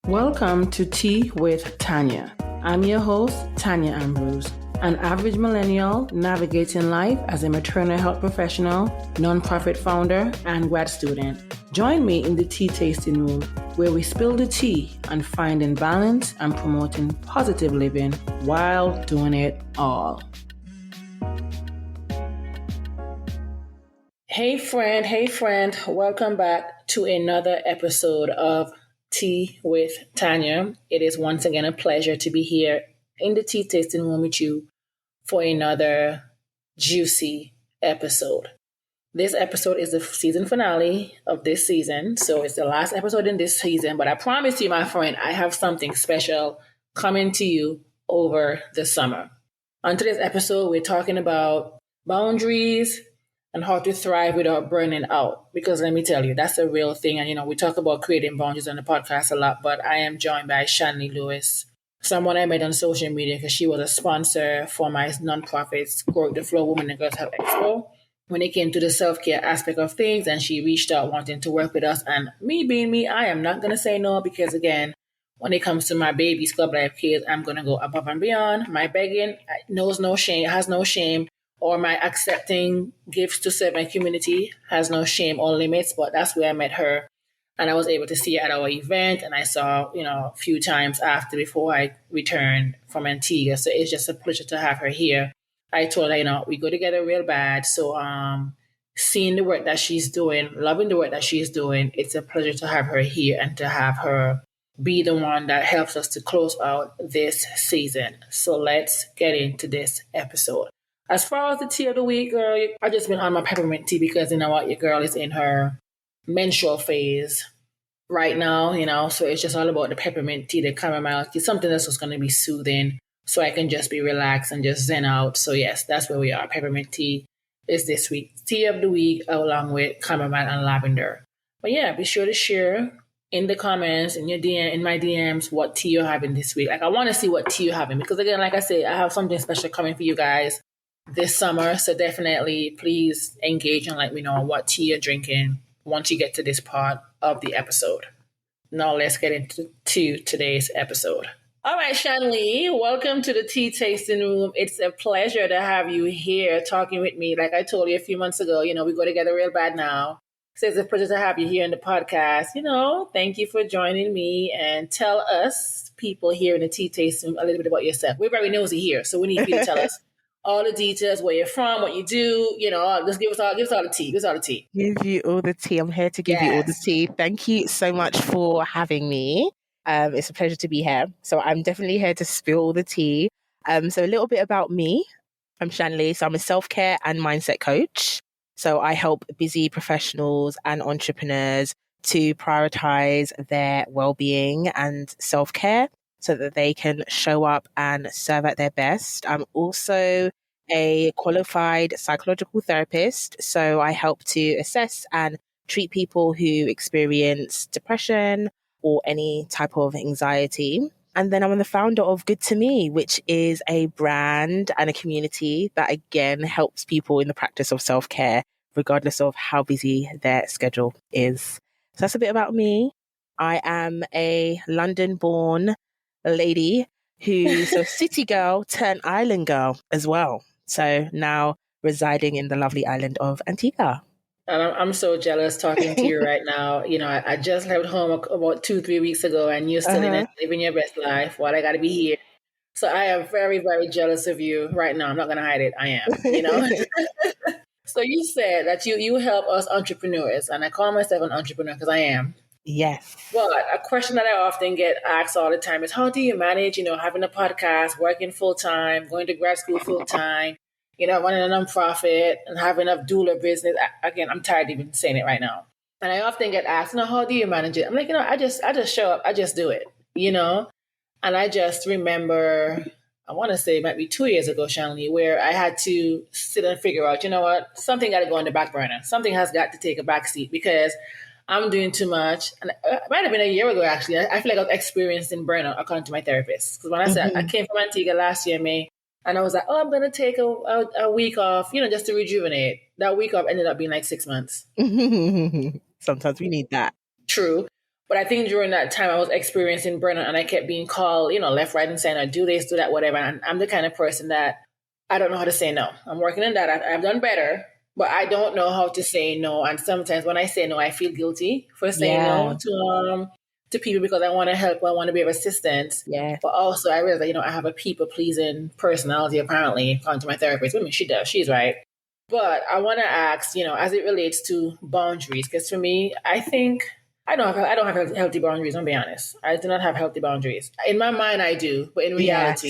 Welcome to Tea with Tanya. I'm your host, Tanya Ambrose, an average millennial navigating life as a maternal health professional, nonprofit founder, and grad student. Join me in the tea tasting room where we spill the tea on finding balance and promoting positive living while doing it all. Hey friend, welcome back to another episode of Tea with Tanya. It is once again a pleasure to be here in the tea tasting room with you for another juicy episode. This episode is the season finale of this season, so it's the last episode in this season, but I promise you, my friend, I have something special coming to you over the summer. On today's episode, we're talking about boundaries and how to thrive without burning out. Because let me tell you, that's a real thing. And, we talk about creating boundaries on the podcast a lot, but I am joined by Shanley Lewis, someone I met on social media because she was a sponsor for my nonprofit's Grow the Flow Women and Girls Health Expo. When it came to the self-care aspect of things, and she reached out wanting to work with us. And me being me, I am not going to say no because, again, when it comes to my babies, Club Life kids, I'm going to go above and beyond. My begging knows no shame, has no shame. Or my accepting gifts to serve my community has no shame or limits, but that's where I met her. And I was able to see her at our event, and I saw, a few times before I returned from Antigua. So it's just a pleasure to have her here. I told her, we go together real bad. So seeing the work that she's doing, loving the work that she's doing, it's a pleasure to have her here and to have her be the one that helps us to close out this season. So let's get into this episode. As far as the tea of the week, girl, I've just been on my peppermint tea because you know what, your girl is in her menstrual phase right now, so it's just all about the peppermint tea, the chamomile tea, something that's just going to be soothing so I can just be relaxed and just zen out. So yes, that's where we are. Peppermint tea is this week. Tea of the week along with chamomile and lavender. But yeah, be sure to share in the comments, in your DM, in my DMs, what tea you're having this week. Like, I want to see what tea you're having because, again, like I say, I have something special coming for you guys this summer. So definitely please engage and let me know what tea you're drinking once you get to this part of the episode. Now let's get into today's episode. All right, Shanley, welcome to the tea tasting room. It's a pleasure to have you here talking with me. Like I told you a few months ago, we go together real bad now. So it's a pleasure to have you here in the podcast. Thank you for joining me, and tell us, people here in the tea tasting room, a little bit about yourself. We're very nosy here, so we need you to tell us all the details, where you're from, what you do, just give us all the tea. Give us all the tea. Give you all the tea. I'm here to give you all the tea. Thank you so much for having me. It's a pleasure to be here. So I'm definitely here to spill all the tea. So a little bit about me. I'm Shanley. So I'm a self-care and mindset coach. So I help busy professionals and entrepreneurs to prioritize their well-being and self-care, so that they can show up and serve at their best. I'm also a qualified psychological therapist, so I help to assess and treat people who experience depression or any type of anxiety. And then I'm the founder of Good to Me, which is a brand and a community that, again, helps people in the practice of self-care, regardless of how busy their schedule is. So that's a bit about me. I am a London-born lady who's a city girl turned island girl as well. So now residing in the lovely island of Antigua. And I'm so jealous talking to you right now. I just left home about 2-3 weeks ago, and you're still living your best life while I got to be here. So I am very, very jealous of you right now. I'm not going to hide it. I am, So you said that you help us entrepreneurs, and I call myself an entrepreneur because I am. Yes. But a question that I often get asked all the time is, how do you manage, having a podcast, working full-time, going to grad school full-time, running a nonprofit and having a doula business? Again, I'm tired of even saying it right now. And I often get asked, how do you manage it? I'm like, I just show up. I just do it, And I just remember, I want to say it might be 2 years ago, Shanley, where I had to sit and figure out, what, something got to go on the back burner. Something has got to take a back seat because I'm doing too much. And it might have been a year ago, actually. I feel like I was experiencing burnout according to my therapist. Because when I said I came from Antigua last year, May, and I was like, I'm going to take a week off, just to rejuvenate. That week off ended up being like 6 months. Sometimes we need that. True. But I think during that time I was experiencing burnout and I kept being called, left, right, and center, do this, do that, whatever. And I'm the kind of person that I don't know how to say no. I'm working on that. I've done better, but I don't know how to say no. And sometimes when I say no, I feel guilty for saying no Yeah. to people because I want to help, I want to be of assistance. Yeah. But also I realize that, I have a people pleasing personality apparently, according to my therapist. I mean, she does. She's right. But I want to ask, as it relates to boundaries, because for me, I think I don't have healthy boundaries. I'll be honest. I do not have healthy boundaries. In my mind, I do, but Yes.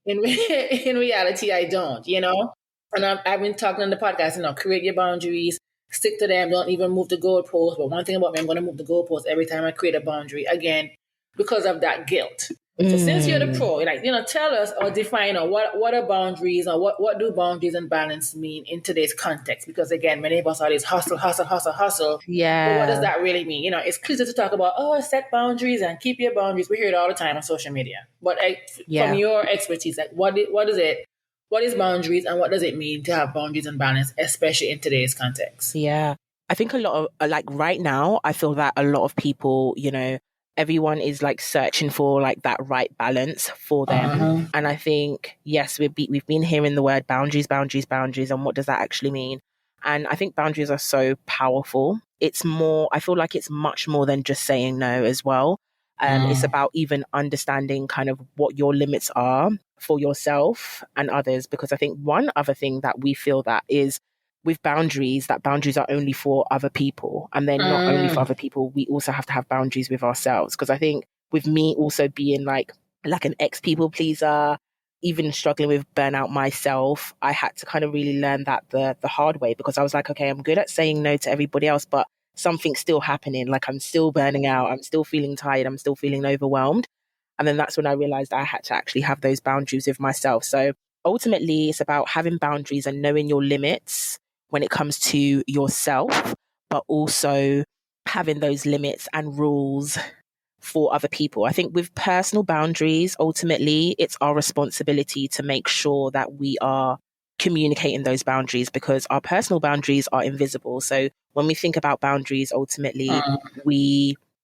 in reality, I don't. And I've been talking on the podcast. Create your boundaries, stick to them. Don't even move the goalpost. But one thing about me, I'm going to move the goalpost every time I create a boundary again because of that guilt. So since you're the pro, tell us or define what are boundaries or what do boundaries and balance mean in today's context? Because again, many of us are this hustle, hustle, hustle, hustle. But what does Yeah. that really mean? It's clear to talk about, set boundaries and keep your boundaries. We hear it all the time on social media. But from Yeah. your expertise, like what is it? What is boundaries and what does it mean to have boundaries and balance, especially in today's context? Yeah. I think a lot of like right now, I feel that a lot of people, everyone is like searching for like that right balance for them. Uh-huh. And I think, yes, we've been hearing the word boundaries, boundaries, boundaries. And what does that actually mean? And I think boundaries are so powerful. I feel like it's much more than just saying no as well. It's about even understanding kind of what your limits are for yourself and others. Because I think one other thing that we feel that is with boundaries, that boundaries are only for other people. And then not only for other people, we also have to have boundaries with ourselves. Because I think with me also being like an ex people pleaser, even struggling with burnout myself, I had to kind of really learn that the hard way, because I was like, okay, I'm good at saying no to everybody else, but something's still happening. Like I'm still burning out. I'm still feeling tired. I'm still feeling overwhelmed. And then that's when I realized I had to actually have those boundaries with myself. So ultimately, it's about having boundaries and knowing your limits when it comes to yourself, but also having those limits and rules for other people. I think with personal boundaries, ultimately, it's our responsibility to make sure that we are communicating those boundaries, because our personal boundaries are invisible. So when we think about boundaries, ultimately,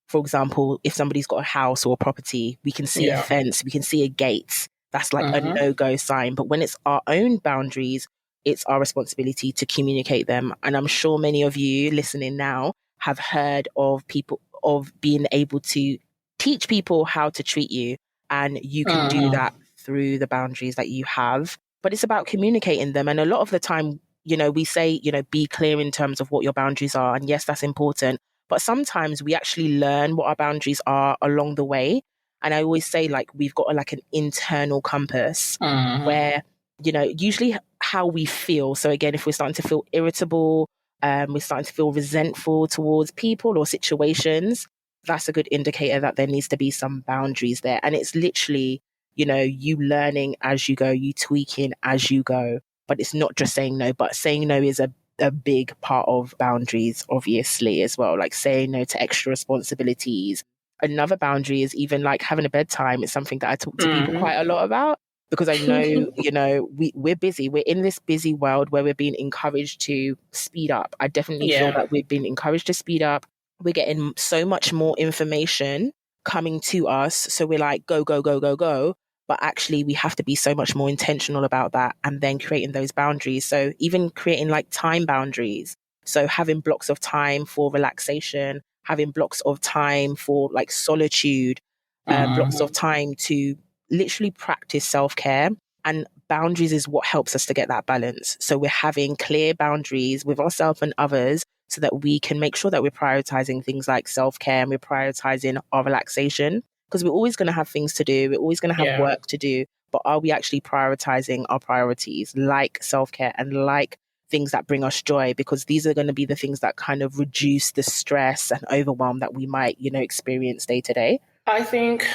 for example, if somebody's got a house or a property, we can see a Yeah. fence, we can see a gate. That's like a no-go sign. But when it's our own boundaries, it's our responsibility to communicate them. And I'm sure many of you listening now have heard of people of being able to teach people how to treat you. And you can do that through the boundaries that you have. But it's about communicating them. And a lot of the time, we say, be clear in terms of what your boundaries are. And yes, that's important. But sometimes we actually learn what our boundaries are along the way. And I always say, like, we've got like an internal compass where, usually how we feel. So again, if we're starting to feel irritable, we're starting to feel resentful towards people or situations, that's a good indicator that there needs to be some boundaries there. And it's literally, you learning as you go, you tweaking as you go. But it's not just saying no, but saying no is a big part of boundaries, obviously, as well. Like saying no to extra responsibilities. Another boundary is even like having a bedtime. It's something that I talk to people quite a lot about, because I know, we're busy. We're in this busy world where we're being encouraged to speed up. I definitely feel that we've been encouraged to speed up. We're getting so much more information coming to us. So we're like, go, go, go, go, go. But actually, we have to be so much more intentional about that, and then creating those boundaries. So even creating like time boundaries. So having blocks of time for relaxation, having blocks of time for like solitude, blocks of time to literally practice self-care. And boundaries is what helps us to get that balance. So we're having clear boundaries with ourselves and others so that we can make sure that we're prioritizing things like self-care and we're prioritizing our relaxation, because we're always going to have things to do. We're always going to have work to do. But are we actually prioritizing our priorities like self-care and like things that bring us joy? Because these are going to be the things that kind of reduce the stress and overwhelm that we might, experience day to day. I think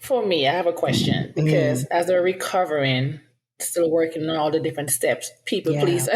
for me, I have a question because as a recovering, still working on all the different steps, people, Yeah. please.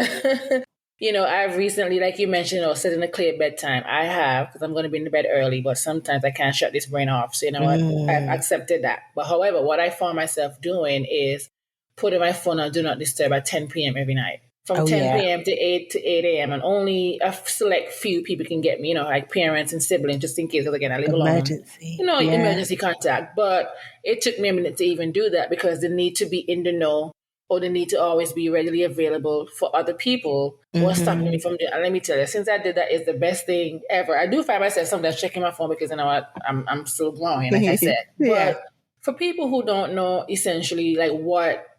I've recently, like you mentioned, setting a clear bedtime. I have, because I'm going to be in the bed early, but sometimes I can't shut this brain off. So, you know what? I've accepted that. But however, what I found myself doing is putting my phone on Do Not Disturb at 10 p.m. every night. from Oh 10 yeah. p.m. to 8 a.m. and only a select few people can get me, like parents and siblings, just in case, because again, I live alone, Emergency. Yeah. emergency contact. But it took me a minute to even do that because they need to be in the know or they need to always be readily available for other people was stopping me Mm-hmm. from doing. And let me tell you, since I did that, is the best thing ever. I do find myself sometimes checking my phone because you know what, I'm still growing, like I said. Yeah. But for people who don't know essentially like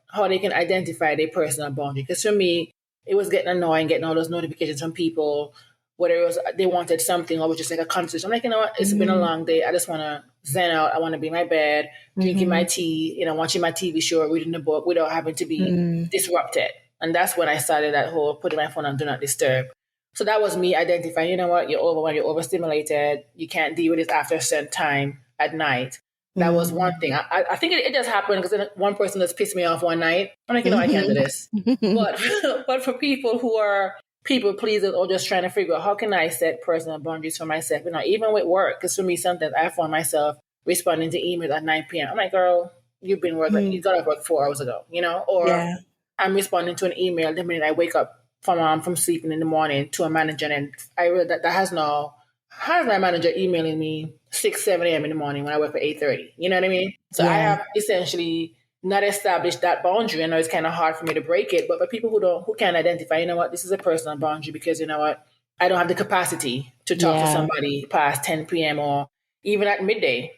how they can identify their personal boundary, because for me, it was getting annoying getting all those notifications from people, whether it was they wanted something or it was just like a conversation. I'm like, you know what, it's been a Mm-hmm. long day. I just want to zen out. I want to be in my bed, drinking my Mm-hmm. tea, watching my TV show or reading the book without having to be Mm. disrupted. And that's when I started that whole putting my phone on do not disturb. So that was me identifying, you know what, you're overwhelmed, you're overstimulated, you can't deal with it after a certain time at night. That was one Mm. thing. I think it just happened because one person just pissed me off one night. I'm like, I can't do this. Mm-hmm. But but for people who are people pleasers or just trying to figure out how can I set personal boundaries for myself, even with work, because for me sometimes I find myself responding to emails at 9 p.m. I'm like, girl, you've been working, you got off work 4 hours ago, or Yeah. I'm responding to an email the minute I wake up from sleeping in the morning to a manager, and I read that has no. How's my manager emailing me 6, 7 a.m. in the morning when I work for 8:30? You know what I mean? So I Yeah. have essentially not established that boundary. I know it's kind of hard for me to break it, but for people who can't identify, you know what, this is a personal boundary because you know what, I don't have the capacity to talk to Yeah. somebody past 10 p.m. or even at midday.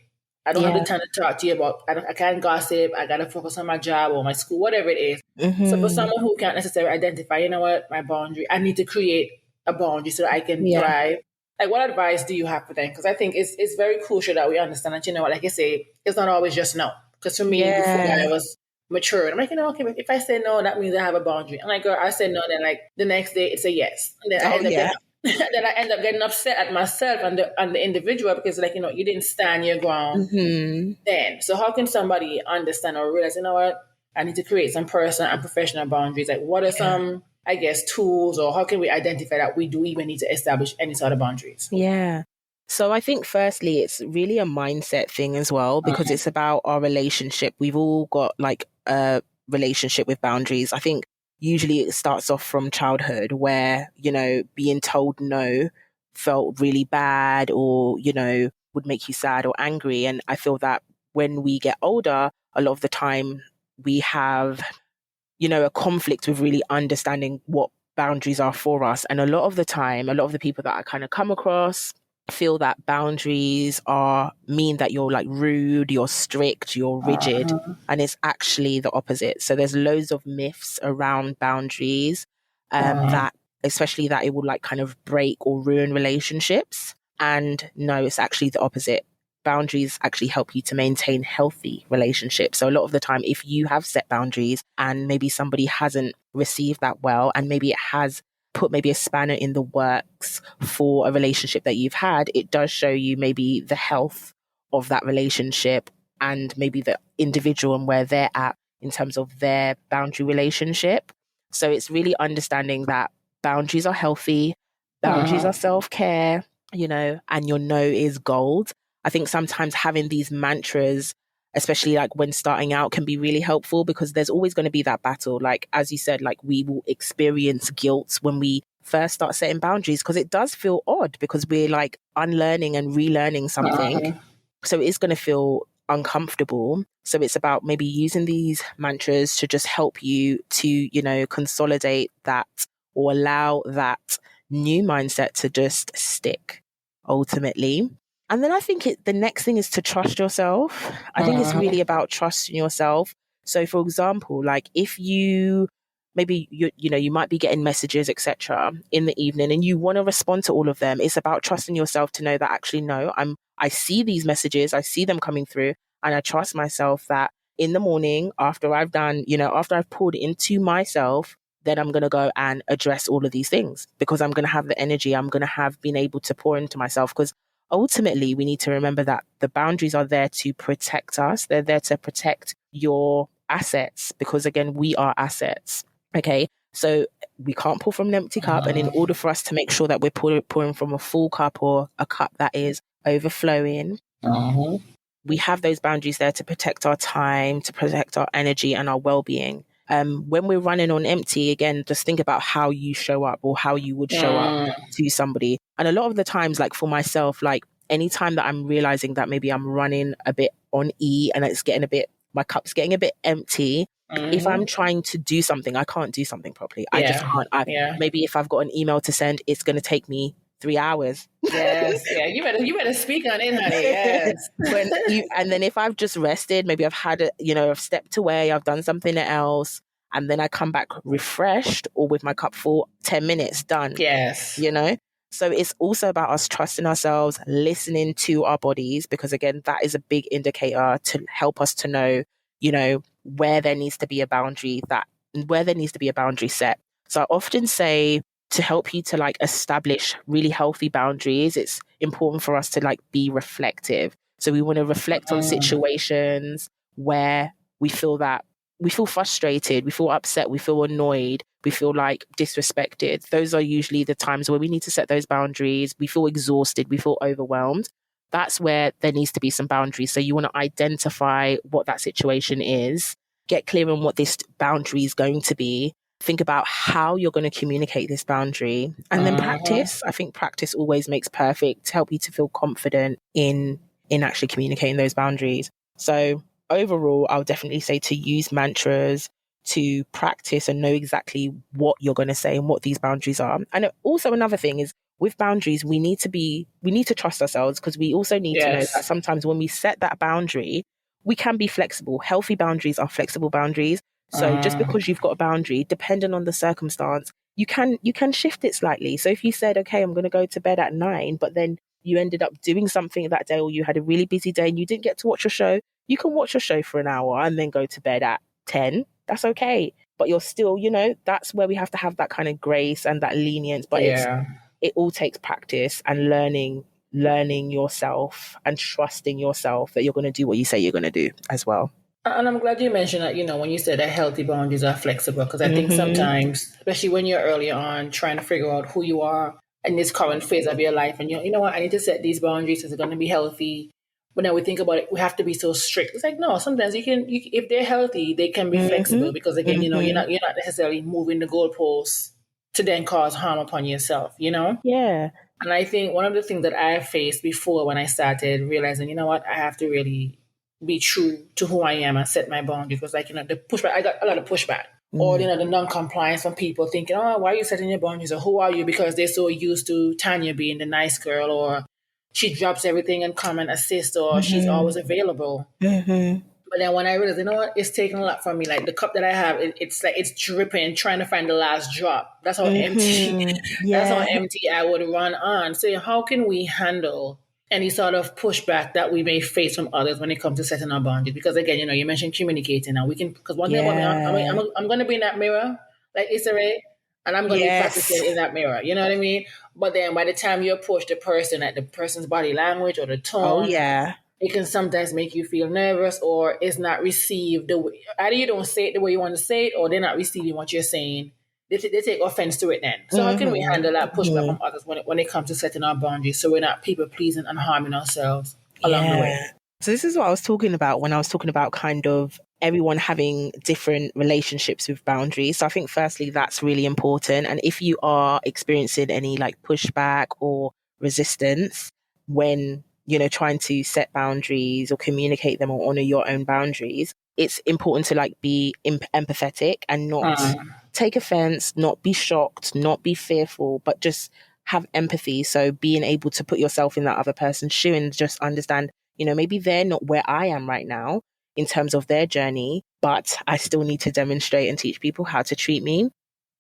I don't have the Yeah. time to talk to you about. I can't gossip. I gotta focus on my job or my school, whatever it is. So for Mm-hmm. someone who can't necessarily identify, you know what, my boundary, I need to create a boundary so that I can Yeah. thrive. Like, what advice do you have for them? Because I think it's very crucial that we understand that, like I say, it's not always just no. Because for me, before Yeah. I was mature, and I'm like, okay, if I say no, that means I have a boundary. I'm like, girl, I said no, then like the next day it's a yes, and then I Oh end up yeah. getting then I end up getting upset at myself and the individual because like you didn't stand your ground Mm-hmm. then. So how can somebody understand or realize, you know what, I need to create some personal and professional boundaries? Like, what are Yeah. some, I guess, tools, or how can we identify that we do even need to establish any sort of boundaries? Yeah. So I think firstly, it's really a mindset thing as well, because it's about our relationship. We've all got like a relationship with boundaries. I think usually it starts off from childhood where, being told no felt really bad or, would make you sad or angry. And I feel that when we get older, a lot of the time we have, a conflict with really understanding what boundaries are for us. And a lot of the time, a lot of the people that I kind of come across feel that boundaries mean that you're like rude, you're strict, you're rigid. And it's actually the opposite. So there's loads of myths around boundaries, that especially that it will like kind of break or ruin relationships. And no, it's actually the opposite. Boundaries actually help you to maintain healthy relationships. So a lot of the time, if you have set boundaries and maybe somebody hasn't received that well, and maybe it has put maybe a spanner in the works for a relationship that you've had, it does show you maybe the health of that relationship and maybe the individual and where they're at in terms of their boundary relationship. So it's really understanding that boundaries are healthy, boundaries are self-care, and your no is gold. I think sometimes having these mantras, especially like when starting out, can be really helpful because there's always going to be that battle. Like, as you said, like we will experience guilt when we first start setting boundaries because it does feel odd because we're like unlearning and relearning something. So it's going to feel uncomfortable. So it's about maybe using these mantras to just help you to, consolidate that or allow that new mindset to just stick ultimately. And then I think the next thing is to trust yourself. I think it's really about trusting yourself. So for example, like if you might be getting messages, etc., in the evening and you want to respond to all of them, it's about trusting yourself to know that actually, no, I see these messages, I see them coming through, and I trust myself that in the morning after I've done, after I've poured into myself, then I'm going to go and address all of these things because I'm going to have the energy, I'm going to have been able to pour into myself because ultimately we need to remember that the boundaries are there to protect us. They're there to protect your assets because again, we are assets. Okay. So we can't pour from an empty cup. And in order for us to make sure that we're pouring from a full cup or a cup that is overflowing, we have those boundaries there to protect our time, to protect our energy and our well-being. when we're running on empty, again, just think about how you show up or how you would show up to somebody. And a lot of the times, like for myself, like anytime that I'm realizing that maybe I'm running a bit on E and it's getting a bit, my cup's getting a bit empty. If I'm trying to do something, I can't do something properly. I just can't. Maybe if I've got an email to send, it's going to take me 3 hours. Yes, yeah. You better speak on it, honey. Yes. And then if I've just rested, maybe I've had I've stepped away, I've done something else, and then I come back refreshed or with my cup full, 10 minutes done. Yes. So it's also about us trusting ourselves, listening to our bodies, because again, that is a big indicator to help us to know, where there needs to be a boundary set. So I often say, to help you to like establish really healthy boundaries, it's important for us to like be reflective. So we want to reflect on situations where we feel frustrated, we feel upset, we feel annoyed, we feel like disrespected. Those are usually the times where we need to set those boundaries. We feel exhausted, we feel overwhelmed. That's where there needs to be some boundaries. So you want to identify what that situation is, get clear on what this boundary is going to be, think about how you're going to communicate this boundary, and then practice. I think practice always makes perfect to help you to feel confident in actually communicating those boundaries. So overall, I'll definitely say to use mantras, to practice and know exactly what you're going to say and what these boundaries are. And also another thing is, with boundaries, we need to trust ourselves, because we also need to know that sometimes when we set that boundary, we can be flexible. Healthy boundaries are flexible boundaries. So just because you've got a boundary, depending on the circumstance, you can shift it slightly. So if you said, okay, I'm going to go to bed at 9, but then you ended up doing something that day, or you had a really busy day and you didn't get to watch your show, you can watch your show for an hour and then go to bed at 10. That's okay. But you're still, that's where we have to have that kind of grace and that lenience. But it all takes practice and learning yourself and trusting yourself that you're going to do what you say you're going to do as well. And I'm glad you mentioned that, when you said that healthy boundaries are flexible, because I think sometimes, especially when you're early on trying to figure out who you are in this current phase of your life, and you know what, I need to set these boundaries so they're going to be healthy. But now we think about it, we have to be so strict. It's like, no, sometimes if they're healthy, they can be flexible, because again, you're not necessarily moving the goalposts to then cause harm upon yourself, Yeah. And I think one of the things that I faced before when I started realizing, you know what, I have to really be true to who I am and set my boundaries, because the pushback, I got a lot of pushback, or the non-compliance from people thinking, oh, why are you setting your boundaries, or who are you, because they're so used to Tanya being the nice girl, or she drops everything and come and assist, or she's always available. But then when I realized, you know what, it's taking a lot from me. Like the cup that I have, it's like it's dripping, trying to find the last drop. That's how empty. That's how empty I would run on. So how can we handle any sort of pushback that we may face from others when it comes to setting our boundaries? Because again, you mentioned communicating, and we can. Because one thing about me, I'm going to be in that mirror, like Issa Rae, and I'm going to be practicing in that mirror. You know what I mean? But then by the time you approach the person, like the person's body language or the tone, it can sometimes make you feel nervous, or it's not received the way. Either you don't say it the way you want to say it, or they're not receiving what you're saying. They take offense to it then. So how can we handle that pushback from others when it comes to setting our boundaries, so we're not people pleasing and harming ourselves along the way? So this is what I was talking about when I was talking about kind of everyone having different relationships with boundaries. So I think firstly, that's really important. And if you are experiencing any like pushback or resistance when trying to set boundaries or communicate them or honor your own boundaries, it's important to like be empathetic and not take offense, not be shocked, not be fearful, but just have empathy. So being able to put yourself in that other person's shoe and just understand, maybe they're not where I am right now in terms of their journey, but I still need to demonstrate and teach people how to treat me.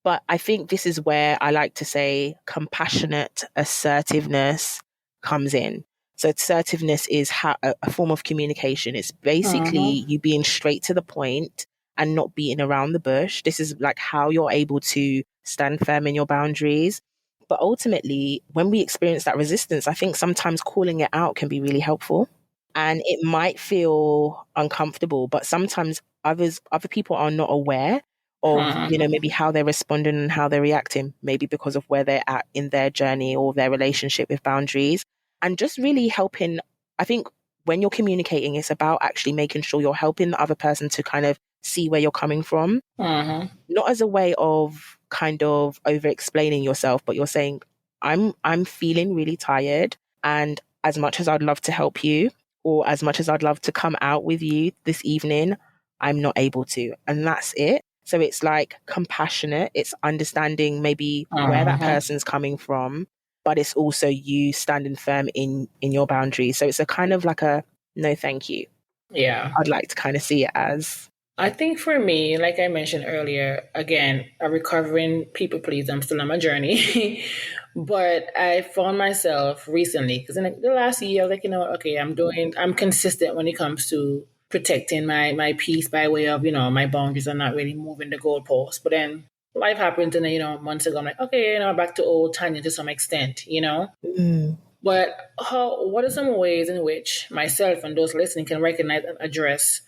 But I think this is where I like to say compassionate assertiveness comes in. So assertiveness is a form of communication. It's basically you being straight to the point and not beating around the bush. This is like how you're able to stand firm in your boundaries. But ultimately, when we experience that resistance, I think sometimes calling it out can be really helpful. And it might feel uncomfortable, but sometimes other people are not aware of, maybe how they're responding and how they're reacting, maybe because of where they're at in their journey or their relationship with boundaries. And just really helping, I think when you're communicating, it's about actually making sure you're helping the other person to kind of see where you're coming from. Not as a way of kind of over explaining yourself, but you're saying, I'm feeling really tired, and as much as I'd love to help you, or as much as I'd love to come out with you this evening, I'm not able to. And that's it. So it's like compassionate. It's understanding maybe where that person's coming from, but it's also you standing firm in your boundaries. So it's a kind of like a no, thank you. Yeah. I'd like to kind of see it as. I think for me, like I mentioned earlier, again, a recovering people pleaser. I'm still on my journey. But I found myself recently, because in the last year, like, okay, I'm consistent when it comes to protecting my peace by way of, my boundaries are not really moving the goalpost. But then life happens, and then, months ago, I'm like, okay, back to old Tanya to some extent, But what are some ways in which myself and those listening can recognize and address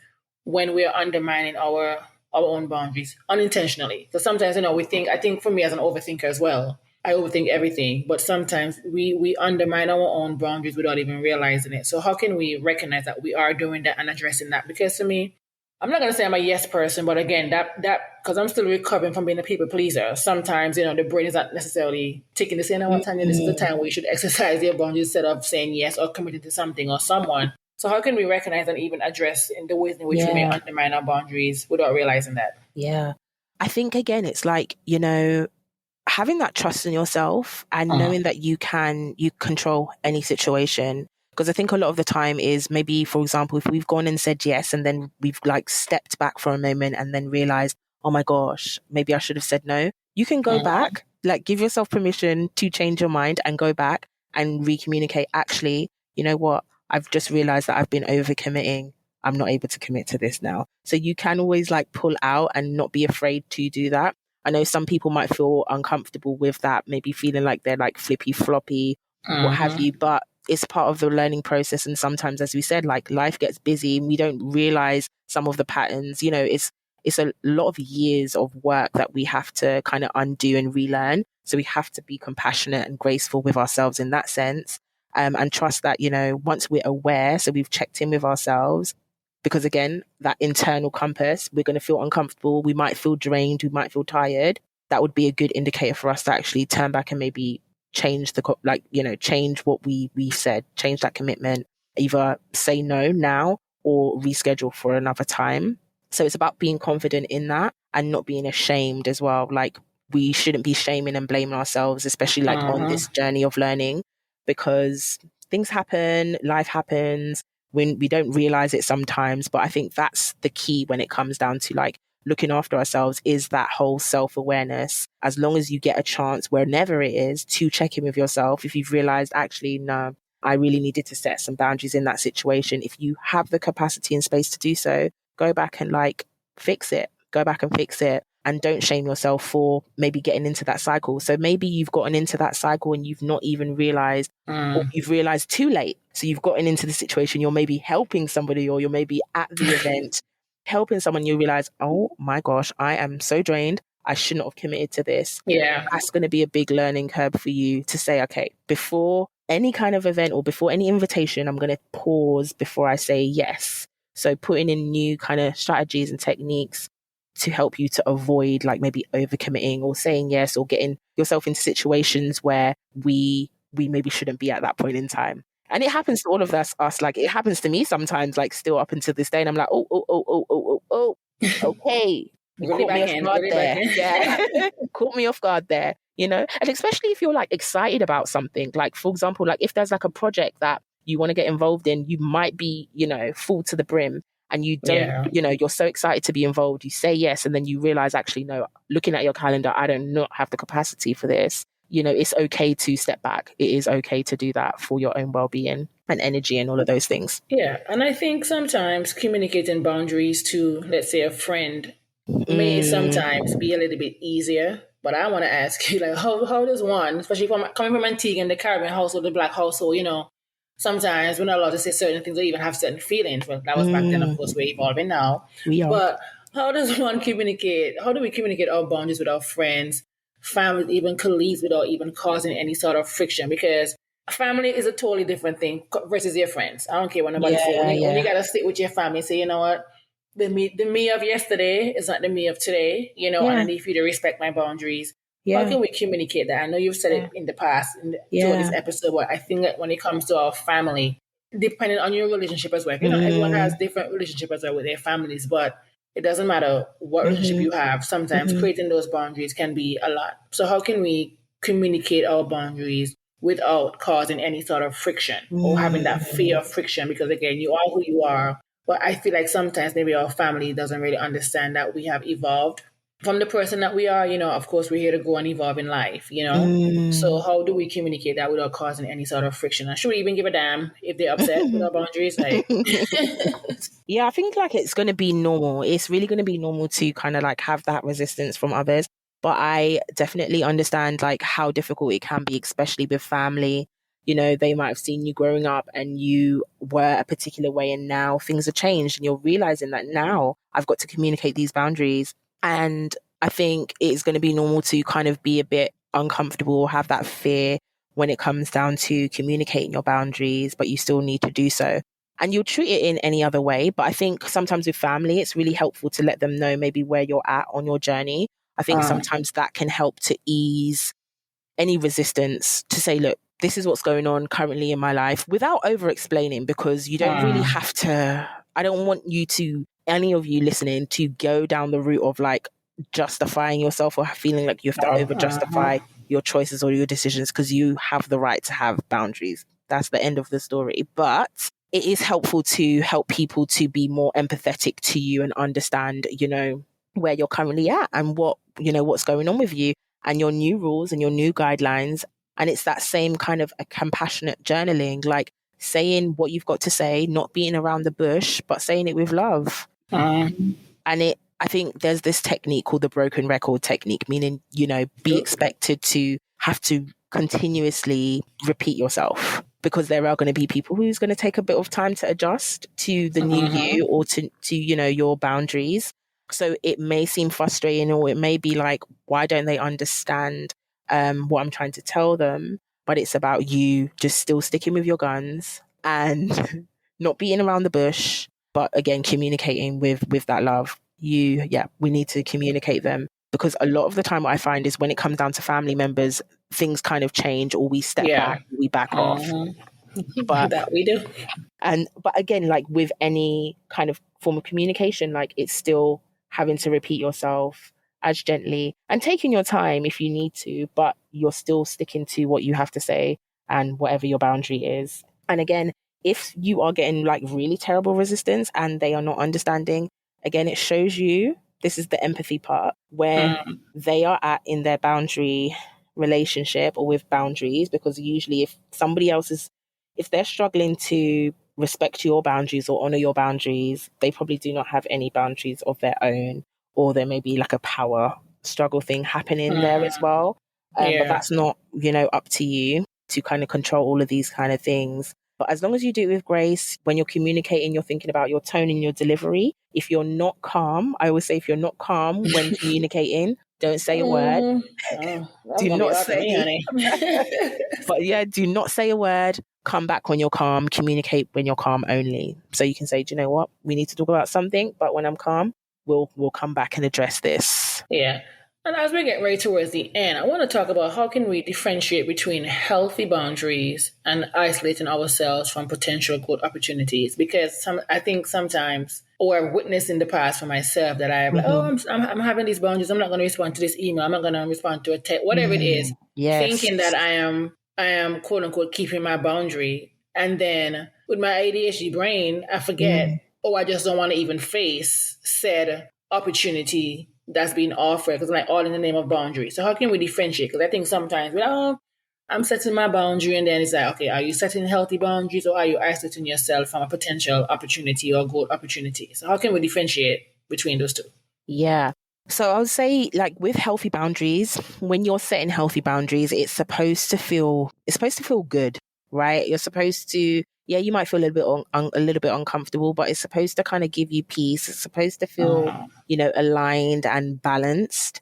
when we are undermining our own boundaries unintentionally? Because sometimes, I think for me as an overthinker as well, I overthink everything, but sometimes we undermine our own boundaries without even realizing it. So how can we recognize that we are doing that and addressing that? Because to me, I'm not going to say I'm a yes person, but again, that because I'm still recovering from being a people pleaser. Sometimes, the brain is not necessarily taking the saying, what Tanya, this is the time where you should exercise your boundaries instead of saying yes or committing to something or someone. So how can we recognize and even address in the ways in which we may undermine our boundaries without realizing that? Yeah. I think, again, it's like, having that trust in yourself and knowing that you control any situation. Because I think a lot of the time is maybe, for example, if we've gone and said yes and then we've like stepped back for a moment and then realized, oh my gosh, maybe I should have said no. You can go back, like give yourself permission to change your mind and go back and recommunicate. Actually, you know what? I've just realized that I've been overcommitting. I'm not able to commit to this now. So you can always like pull out and not be afraid to do that. I know some people might feel uncomfortable with that, maybe feeling like they're like flippy floppy, what have you, but it's part of the learning process. And sometimes, as we said, like life gets busy and we don't realize some of the patterns. It's a lot of years of work that we have to kind of undo and relearn. So we have to be compassionate and graceful with ourselves in that sense. And trust that, once we're aware, so we've checked in with ourselves, because again, that internal compass, we're going to feel uncomfortable. We might feel drained. We might feel tired. That would be a good indicator for us to actually turn back and maybe change change what we said, change that commitment, either say no now or reschedule for another time. So it's about being confident in that and not being ashamed as well. Like we shouldn't be shaming and blaming ourselves, especially like on this journey of learning, because things happen, life happens. When we don't realize it sometimes, but I think that's the key when it comes down to like looking after ourselves, is that whole self-awareness. As long as you get a chance, whenever it is, to check in with yourself, if you've realized, actually, no, I really needed to set some boundaries in that situation. If you have the capacity and space to do so, go back and like fix it. Go back and fix it. And don't shame yourself for maybe getting into that cycle. So maybe you've gotten into that cycle and you've not even realized, or you've realized too late. So you've gotten into the situation, you're maybe helping somebody, or you're maybe at the event helping someone, you realize, oh my gosh, I am so drained. I shouldn't have committed to this. Yeah. That's going to be a big learning curve for you to say, okay, before any kind of event or before any invitation, I'm going to pause before I say yes. So putting in new kind of strategies and techniques to help you to avoid like maybe overcommitting or saying yes, or getting yourself into situations where we maybe shouldn't be at that point in time. And it happens to all of us. Like it happens to me sometimes, like still up until this day. And I'm like, oh, okay. You Really caught me off guard there. Yeah. Caught me off guard there, And especially if you're like excited about something, like for example, like if there's like a project that you want to get involved in, you might be, full to the brim. And you don't, you're so excited to be involved. You say yes, and then you realize, actually, no, looking at your calendar, I do not have the capacity for this. It's okay to step back. It is okay to do that for your own well-being and energy and all of those things. Yeah. And I think sometimes communicating boundaries to, let's say, a friend may sometimes be a little bit easier. But I want to ask you, like, how does one, especially coming from Antigua and the Caribbean household, the Black household, sometimes we're not allowed to say certain things or even have certain feelings. Well, that was back then, of course, we're evolving now. We are. But how does one communicate? How do we communicate our boundaries with our friends, families, even colleagues without even causing any sort of friction? Because family is a totally different thing versus your friends. I don't care what nobody say. Yeah, When you yeah, gotta sit with your family, say, you know what, the me of yesterday is not the me of today, and I yeah, need for you to respect my boundaries. How yeah, can we communicate that? I know you've said yeah, it in the past throughout this yeah. episode, but I think that when it comes to our family, depending on your relationship as well, everyone has Mm, different relationship as well with their families, but it doesn't matter what relationship mm-hmm, you have. Sometimes mm-hmm, creating those boundaries can be a lot. So how can we communicate our boundaries without causing any sort of friction or having that fear mm, of friction? Because again, you are who you are. But I feel like sometimes maybe our family doesn't really understand that we have evolved from the person that we are. Of course, we're here to go and evolve in life. So mm. how do we communicate that without causing any sort of friction? And should we even give a damn if they're upset with our boundaries? Like, Yeah, I think like it's going to be normal. It's really going to be normal to kind of like have that resistance from others. But I definitely understand like how difficult it can be, especially with family. They might have seen you growing up and you were a particular way, and now things have changed, and you're realizing that now I've got to communicate these boundaries. And I think it's going to be normal to kind of be a bit uncomfortable, have that fear when it comes down to communicating your boundaries, but you still need to do so, and you'll treat it in any other way. But I think sometimes with family, it's really helpful to let them know maybe where you're at on your journey. I think uh, sometimes that can help to ease any resistance to say, look, this is what's going on currently in my life without over explaining, because you don't really uh, have to. I don't want you to, any of you listening, to go down the route of like justifying yourself or feeling like you have to over uh, justify your choices or your decisions, because you have the right to have boundaries. That's the end of the story. But it is helpful to help people to be more empathetic to you and understand, where you're currently at and what's going on with you and your new rules and your new guidelines. And it's that same kind of a compassionate journaling, like saying what you've got to say, not beating around the bush, but saying it with love. uh, And I think there's this technique called the broken record technique, meaning, be expected to have to continuously repeat yourself, because there are going to be people who's going to take a bit of time to adjust to the new uh, you, or to your boundaries. So it may seem frustrating, or it may be like, why don't they understand what I'm trying to tell them? But it's about you just still sticking with your guns and not beating around the bush, but again, communicating with that love. We need to communicate them, because a lot of the time what I find is when it comes down to family members, things kind of change, or we step yeah. back, we back off. Uh, But that we do. again, like with any kind of form of communication, like it's still having to repeat yourself as gently and taking your time if you need to, but you're still sticking to what you have to say and whatever your boundary is. And again, if you are getting like really terrible resistance and they are not understanding, again, it shows you, this is the empathy part, where Mm, they are at in their boundary relationship or with boundaries. Because usually if they're struggling to respect your boundaries or honor your boundaries, they probably do not have any boundaries of their own, or there may be like a power struggle thing happening there as well. But yeah. that's not, up to you to kind of control all of these kind of things. But as long as you do it with grace, when you're communicating, you're thinking about your tone and your delivery. If you're not calm, I always say, if you're not calm when communicating, don't say a word. Mm, oh, that's Do gonna be not hard for me, say, honey. but yeah, do not say a word. Come back when you're calm. Communicate when you're calm only. So you can say, do you know what? We need to talk about something, but when I'm calm, we'll come back and address this. Yeah. And as we get ready towards the end, I want to talk about how can we differentiate between healthy boundaries and isolating ourselves from potential good opportunities. Because I think sometimes, or I've witnessed in the past for myself, that I'm like, oh, Hmm. I'm having these boundaries. I'm not going to respond to this email. I'm not going to respond to a text, whatever it is, Yes. thinking that I am quote unquote keeping my boundary. And then with my ADHD brain, I forget, Mm, oh, I just don't want to even face said opportunity that's being offered, because like all in the name of boundary. So how can we differentiate? Because I think sometimes I'm setting my boundary, and then it's like, okay, are you setting healthy boundaries, or are you isolating yourself from a potential opportunity or good opportunity? So how can we differentiate between those two? yeah. So I would say, like with healthy boundaries, when you're setting healthy boundaries, it's supposed to feel good, right? You're supposed to, yeah, you might feel a little bit a little bit uncomfortable, but it's supposed to kind of give you peace. It's supposed to feel, Uh-huh. aligned and balanced.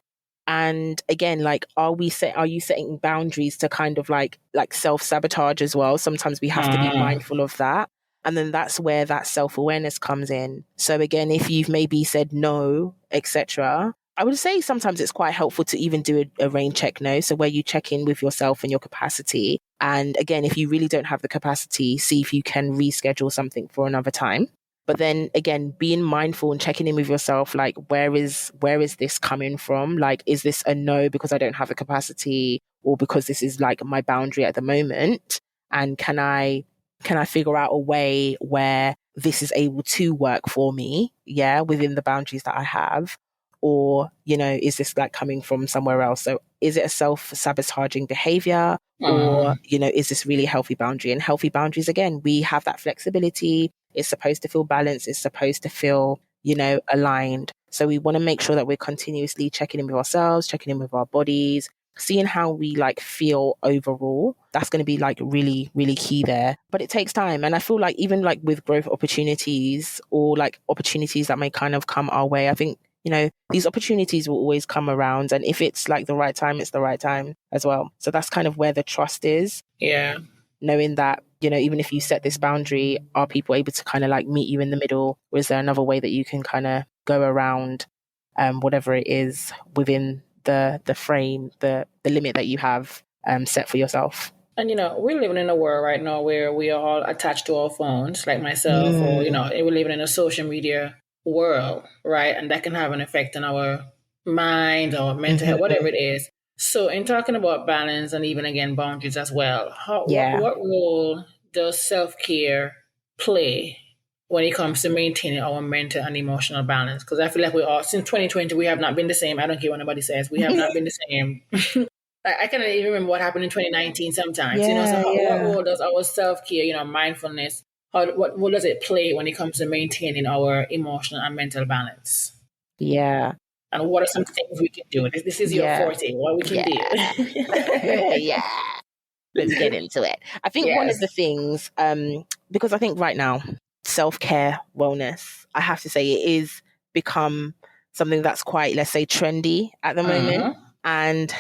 And again, like, are you setting boundaries to kind of like self-sabotage as well? Sometimes we have to be mindful of that. And then that's where that self-awareness comes in. So again, if you've maybe said no, etc., I would say sometimes it's quite helpful to even do a rain check no. So where you check in with yourself and your capacity. And again, if you really don't have the capacity, see if you can reschedule something for another time. But then again, being mindful and checking in with yourself, like, where is this coming from? Like, is this a no because I don't have the capacity, or because this is like my boundary at the moment? And can I figure out a way where this is able to work for me? Yeah, within the boundaries that I have. Or, is this like coming from somewhere else? So is it a self-sabotaging behavior? Or, is this really a healthy boundary? And healthy boundaries, again, we have that flexibility. It's supposed to feel balanced. It's supposed to feel, aligned. So we want to make sure that we're continuously checking in with ourselves, checking in with our bodies, seeing how we like feel overall. That's going to be like really, really key there. But it takes time. And I feel like even like with growth opportunities, or like opportunities that may kind of come our way, I think, these opportunities will always come around. And if it's like the right time, it's the right time as well. So that's kind of where the trust is. Yeah. Knowing that, even if you set this boundary, are people able to kind of like meet you in the middle? Or is there another way that you can kind of go around whatever it is within the frame, the limit that you have set for yourself? And, we're living in a world right now where we are all attached to our phones, like myself, or, we're living in a social media world, right? And that can have an effect on our mind or mental health, whatever it is. So in talking about balance and even, again, boundaries as well, what role does self-care play when it comes to maintaining our mental and emotional balance? Because I feel like since 2020, we have not been the same. I don't care what anybody says. We have not been the same. I cannot even remember what happened in 2019 sometimes. What role does our self-care, mindfulness, what does it play when it comes to maintaining our emotional and mental balance? Yeah. And what are some things we can do? This is your forte, what we can do. Yeah. Let's get into it. I think one of the things, because I think right now, self-care, wellness, I have to say it is become something that's quite, let's say, trendy at the moment. And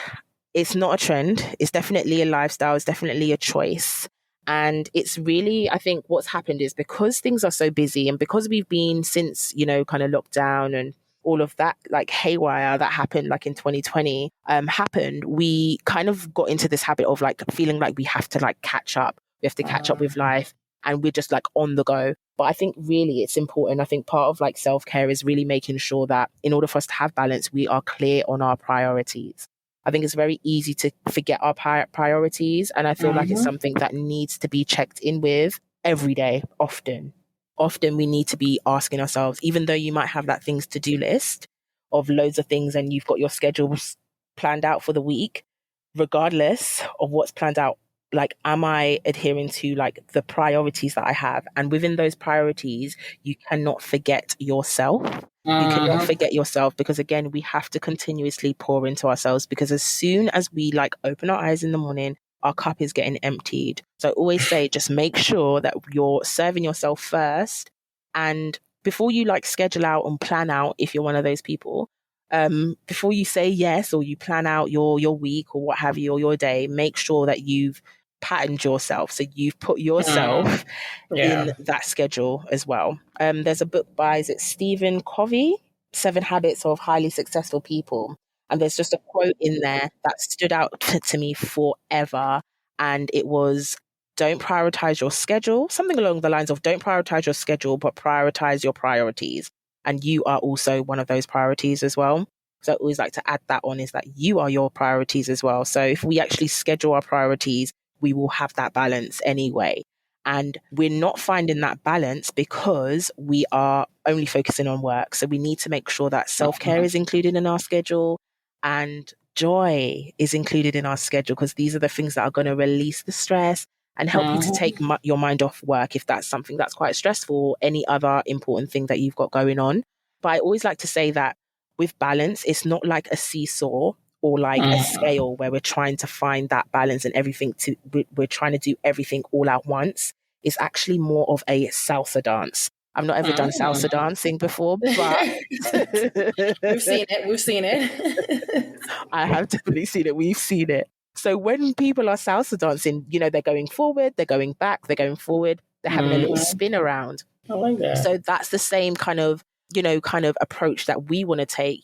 it's not a trend. It's definitely a lifestyle. It's definitely a choice. And it's really, I think what's happened is because things are so busy and because we've been since, kind of lockdown and all of that like haywire that happened like in 2020 happened, we kind of got into this habit of like feeling like we have to like catch up. We have to catch up with life and we're just like on the go. But I think really it's important. I think part of like self-care is really making sure that in order for us to have balance, we are clear on our priorities. I think it's very easy to forget our priorities. And I feel like it's something that needs to be checked in with every day, often. Often we need to be asking ourselves, even though you might have that things to do list of loads of things and you've got your schedules planned out for the week, regardless of what's planned out, like, am I adhering to like the priorities that I have? And within those priorities, you cannot forget yourself. You cannot forget yourself because again, we have to continuously pour into ourselves because as soon as we like open our eyes in the morning, our cup is getting emptied. So I always say, just make sure that you're serving yourself first. And before you like schedule out and plan out, if you're one of those people, before you say yes or you plan out your week or what have you, or your day, make sure that you've patterned yourself. So you've put yourself in that schedule as well. There's a book by, is it Stephen Covey? 7 Habits of Highly Successful People. And there's just a quote in there that stood out to me forever. And it was, don't prioritize your schedule. Something along the lines of, don't prioritize your schedule, but prioritize your priorities. And you are also one of those priorities as well. So I always like to add that on, is that you are your priorities as well. So if we actually schedule our priorities, we will have that balance anyway. And we're not finding that balance because we are only focusing on work. So we need to make sure that self-care is included in our schedule and joy is included in our schedule, because these are the things that are going to release the stress and help you to take your mind off work if that's something that's quite stressful, or any other important thing that you've got going on. But I always like to say that with balance, it's not like a seesaw or like a scale where we're trying to find that balance and everything we're trying to do everything all at once. It's actually more of a salsa dance. I've not ever done salsa dancing before, but We've seen it. We've seen it. I have definitely seen it. We've seen it. So when people are salsa dancing, they're going forward, they're going back, they're going forward, they're having a little spin around. I like that. So that's the same kind of approach that we want to take.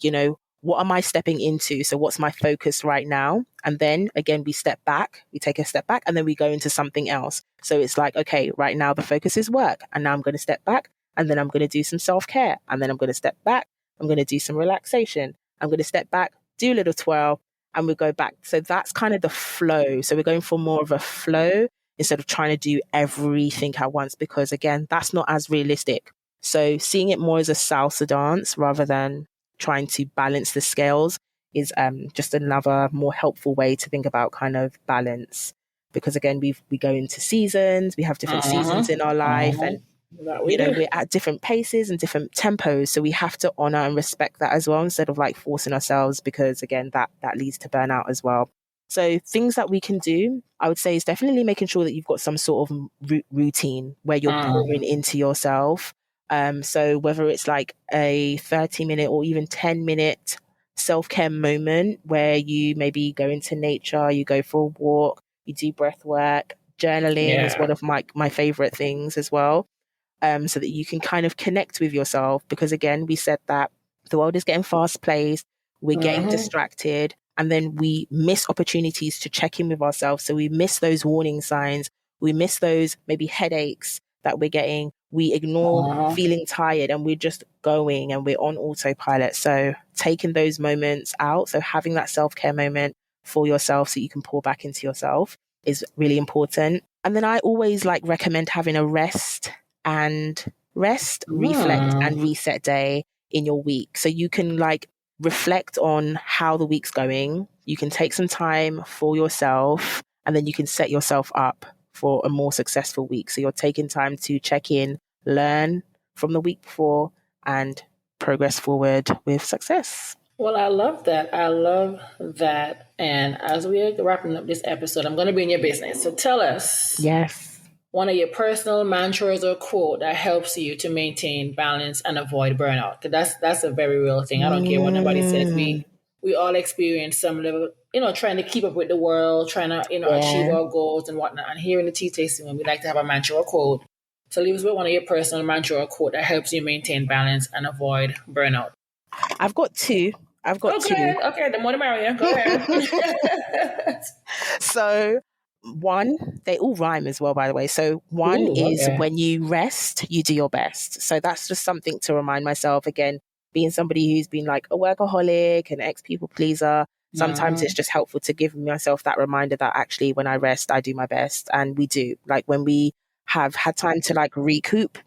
What am I stepping into? So what's my focus right now? And then again, we take a step back, and then we go into something else. So it's like, okay, right now the focus is work. And now I'm going to step back, and then I'm going to do some self-care. And then I'm going to step back. I'm going to do some relaxation. I'm going to step back, do a little twirl, and we go back. So that's kind of the flow. So we're going for more of a flow instead of trying to do everything at once, because again, that's not as realistic. So seeing it more as a salsa dance rather than trying to balance the scales is just another more helpful way to think about kind of balance. Because again, we go into seasons, we have different seasons in our life, and we're at different paces and different tempos. So we have to honor and respect that as well, instead of like forcing ourselves, because again, that leads to burnout as well. So things that we can do, I would say, is definitely making sure that you've got some sort of routine where you're pouring into yourself. So whether it's like a 30-minute or even 10-minute self-care moment where you maybe go into nature, you go for a walk, you do breath work, journaling is one of my favorite things as well. So that you can kind of connect with yourself, because again, we said that the world is getting fast paced, we're getting distracted, and then we miss opportunities to check in with ourselves. So we miss those warning signs. We miss those maybe headaches that we're getting. We ignore feeling tired, and we're just going and we're on autopilot. So taking those moments out, so having that self-care moment for yourself so you can pour back into yourself is really important. And then I always recommend having a rest, reflect and reset day in your week. So you can reflect on how the week's going. You can take some time for yourself, and then you can set yourself up for a more successful week. So you're taking time to check in, learn from the week before, and progress forward with success. Well, I love that. I love that. And as we're wrapping up this episode, I'm going to be in your business. So tell us. Yes. One of your personal mantras or quote that helps you to maintain balance and avoid burnout. Because that's a very real thing. I don't care what nobody says. We all experience some level, trying to keep up with the world, trying to, achieve our goals and whatnot. And here in the tea tasting room, we like to have a mantra or quote. So leave us with one of your personal mantra or quote that helps you maintain balance and avoid burnout. I've got two. Two. Okay, the more the merrier. Go ahead. So one, they all rhyme as well, by the way. So one is when you rest, you do your best. So that's just something to remind myself. Again, being somebody who's been like a workaholic and ex-people pleaser, sometimes it's just helpful to give myself that reminder that actually when I rest, I do my best. And we do. When we have had time to recoup,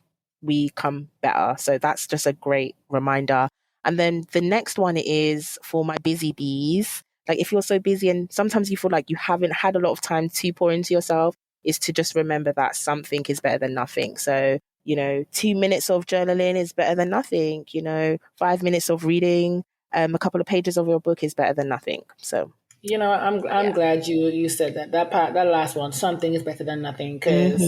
we come better. So that's just a great reminder. And then the next one is for my busy bees. If you're so busy and sometimes you feel like you haven't had a lot of time to pour into yourself, is to just remember that something is better than nothing. So, 2 minutes of journaling is better than nothing. 5 minutes of reading a couple of pages of your book is better than nothing. So, I'm glad you said that part, that last one, something is better than nothing, because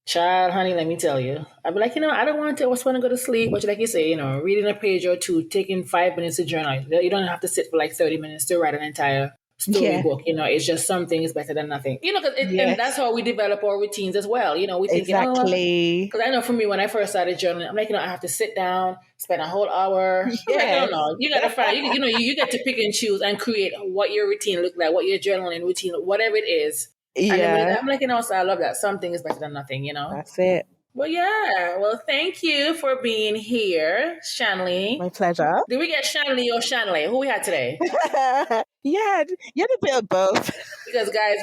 child, honey, let me tell you, I'd be like, I don't want to, I just want to go to sleep. But like you say, reading a page or two, taking 5 minutes to journal. You don't have to sit for 30 minutes to write an entire storybook. It's just something is better than nothing. And that's how we develop our routines as well. We think, exactly. Because I know for me, when I first started journaling, I'm like, I have to sit down, spend a whole hour. Yeah. No. You got to find, you get to pick and choose and create what your routine look like, what your journaling routine, whatever it is. And then I'm like, so I love that. Something is better than nothing, That's it. Well, yeah. Well, thank you for being here, Shanley. My pleasure. Did we get Shanley or Shanley? Who we had today? You had a bit of both. Because, guys,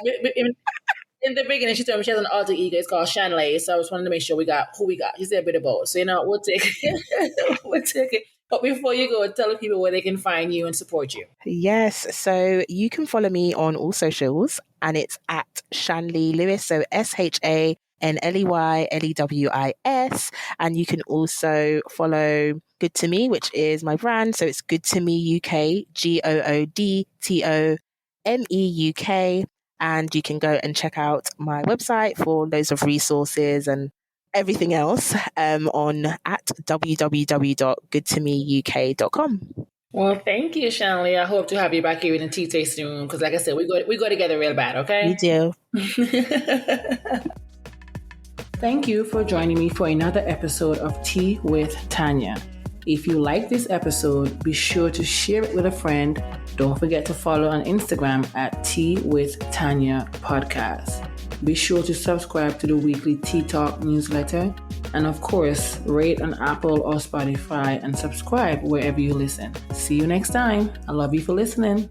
in the beginning, she told me she has an alter ego. It's called Shanley. So I just wanted to make sure we got who we got. She said a bit of both. So, we'll take it. We'll take it. But before you go, tell the people where they can find you and support you. Yes. So you can follow me on all socials, and it's at Shanley Lewis. So ShanleyLewis. And you can also follow Good to Me, which is my brand. So it's Good to Me UK, GOODTOMEUK. And you can go and check out my website for loads of resources and everything else on at www.goodtomeuk.com. Well, thank you, Shanley. I hope to have you back here in the tea tasting room because, like I said, we go together real bad, okay? We do. Thank you for joining me for another episode of Tea with Tanya. If you like this episode, be sure to share it with a friend. Don't forget to follow on Instagram at Tea with Tanya Podcast. Be sure to subscribe to the weekly Tea Talk newsletter. And of course, rate on Apple or Spotify and subscribe wherever you listen. See you next time. I love you for listening.